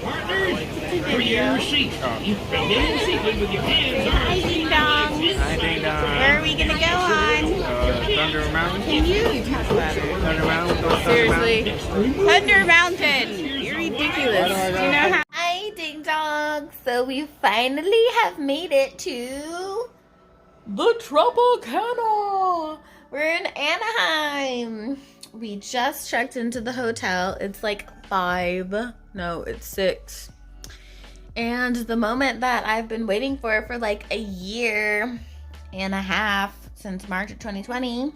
Partners, for your seat. Remain seated with your hands on. Hi, ding dongs. Hi, ding dong. Where are we gonna go on? Thunder Mountain. Can you talk about it? Thunder Mountain. Thunder Seriously. Mountain. Thunder Mountain. You're ridiculous. Do you know how? Hi, ding dong. So we finally have made it to the Tropicana. We're in Anaheim. We just checked into the hotel. It's like 5. No, it's 6. And the moment that I've been waiting for like a year and a half since March of 2020.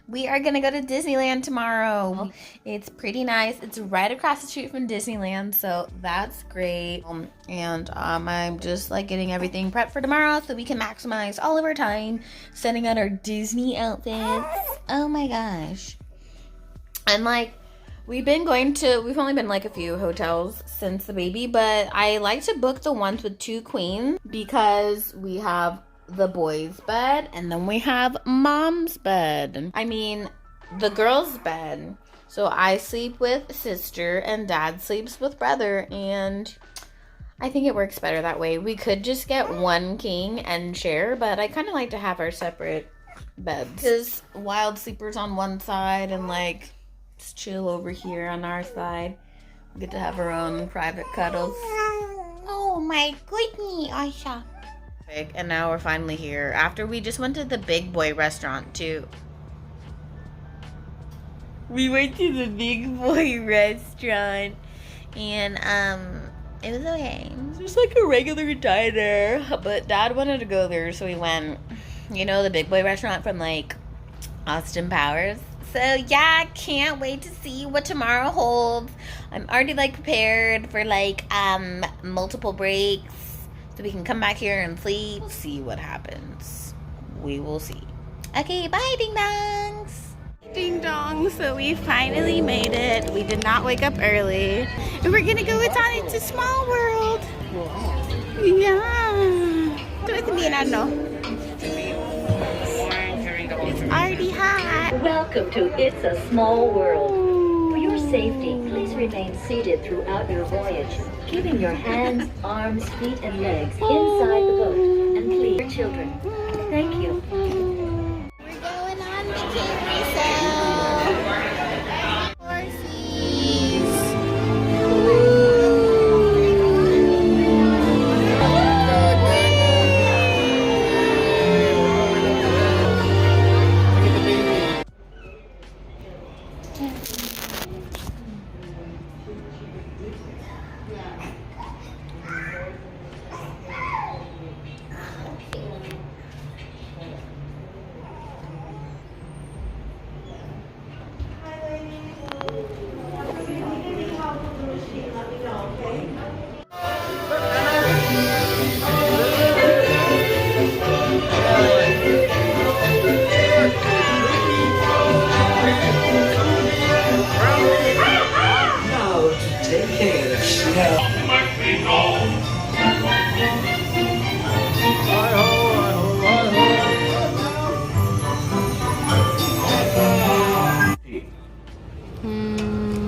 We are gonna go to Disneyland tomorrow. It's pretty nice. It's right across the street from Disneyland, so that's great. I'm just like getting everything prepped for tomorrow so we can maximize all of our time setting out our Disney outfits. Oh my gosh. And like we've only been like a few hotels since the baby, but I like to book the ones with 2 queens because we have the boys' bed and then we have mom's bed. I mean, the girls' bed. So I sleep with sister and dad sleeps with brother, and I think it works better that way. We could just get 1 king and share, but I kind of like to have our separate beds because wild sleepers on one side and like just chill over here on our side. We get to have our own private cuddles. Oh my goodness, Aisha. And now we're finally here after we just went to the big boy restaurant too. We went to the big boy restaurant and it was okay. It was just like a regular diner, but dad wanted to go there, so we went. You know, the big boy restaurant from like Austin Powers. So yeah, can't wait to see what tomorrow holds. I'm already like prepared for like multiple breaks so we can come back here and sleep. We'll see what happens. We will see. Okay, bye ding dongs. Ding dong. So we finally made it. We did not wake up early. And we're gonna go into Small World. Yeah. It's already hot. Welcome to It's a Small World. For your safety, please remain seated throughout your voyage, keeping your hands, arms, feet, and legs inside the boat, and please your children. Thank you. We're going on the carousel. Horsies.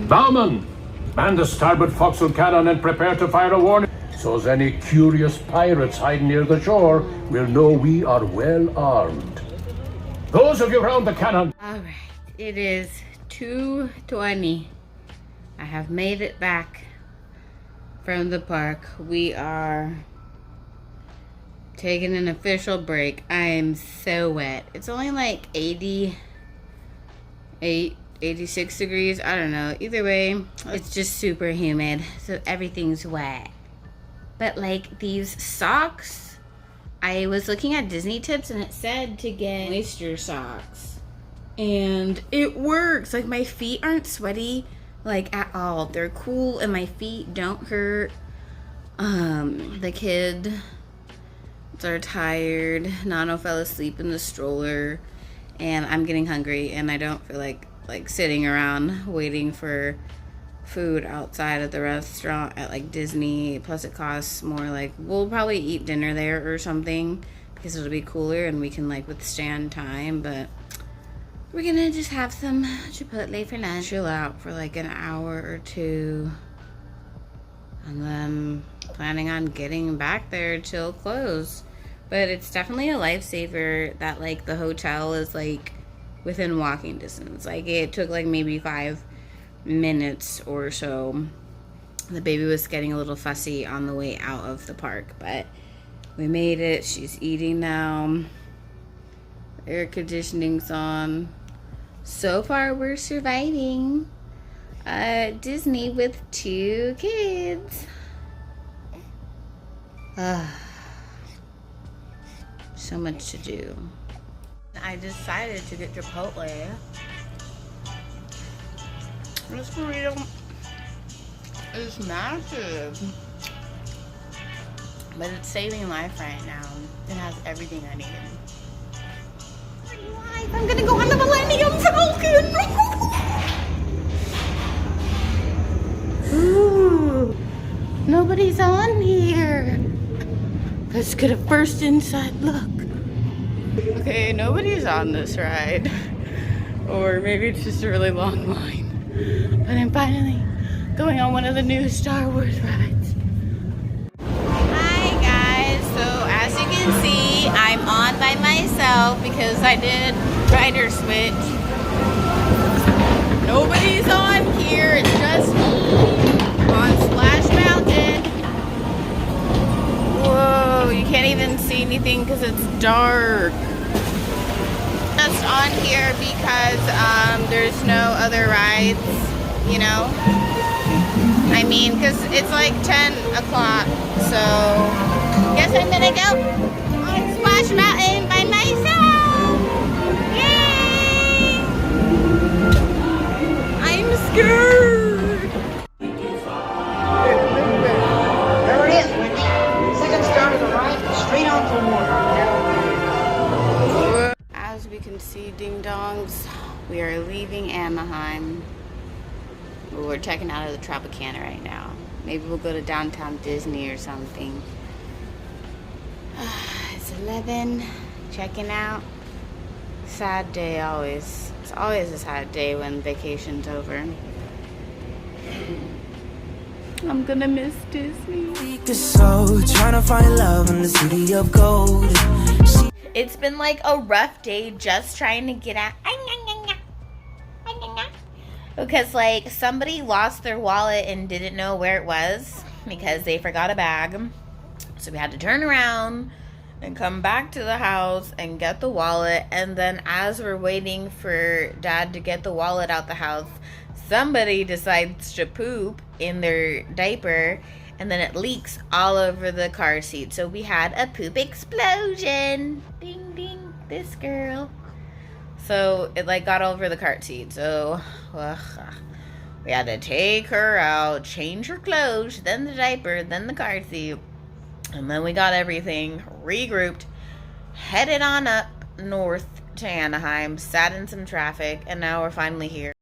Bowman, man the starboard forecastle cannon and prepare to fire a warning, so as any curious pirates hiding near the shore will know we are well armed. Those of you around the cannon. All right, it is 2:20. I have made it back from the park. We are taking an official break. I am so wet. It's only like 86 degrees. I don't know. Either way, it's just super humid, so everything's wet. But like these socks, I was looking at Disney tips and it said to get moisture socks, and it works. Like my feet aren't sweaty like at all. They're cool and my feet don't hurt. The kids are tired. Nano fell asleep in the stroller and I'm getting hungry and I don't feel like sitting around waiting for food outside of the restaurant at like Disney. Plus it costs more. Like we'll probably eat dinner there or something because it'll be cooler and we can like withstand time, but we're gonna just have some Chipotle for lunch, chill out for like an hour or two, And then planning on getting back there till close. But it's definitely a lifesaver that like the hotel is like within walking distance. Like it took like maybe 5 minutes or so. The baby was getting a little fussy on the way out of the park, but we made it. She's eating now. Air conditioning's on. So far we're surviving Disney with 2 kids. So much to do. I decided to get Chipotle. This burrito is massive, but it's saving life right now. It has everything I need. I'm gonna go on the Millennium Falcon. Ooh, nobody's on here. Let's get a first inside look. Okay, nobody's on this ride. Or maybe it's just a really long line. But I'm finally going on one of the new Star Wars rides. Hi guys, so as you can see, I'm on by myself because I did rider switch. Nobody's on here, it's just me on Splash Mountain. Whoa, you can't even see anything because it's dark. Just on here because there's no other rides, you know? I mean, because it's like 10 o'clock, so guess I'm gonna go on Splash Mountain by myself. Yay! I'm scared. There it is, Wendy. Second star to the right, straight on for more. As we can see, ding dongs, we are leaving Anaheim. We're checking out of the Tropicana right now. Maybe we'll go to downtown Disney or something. It's 11, checking out. Sad day always. It's always a sad day when vacation's over. I'm gonna miss Disney. Trying to find love in the city of gold. It's been like a rough day just trying to get out. Because like somebody lost their wallet and didn't know where it was because they forgot a bag. So we had to turn around and come back to the house and get the wallet. And then as we're waiting for Dad to get the wallet out the house, somebody decides to poop in their diaper and then it leaks all over the car seat. So we had a poop explosion. Ding ding, this girl. So it like got over the cart seat. So we had to take her out, change her clothes, then the diaper, then the car seat. And then we got everything regrouped, headed on up north to Anaheim, sat in some traffic, and now we're finally here.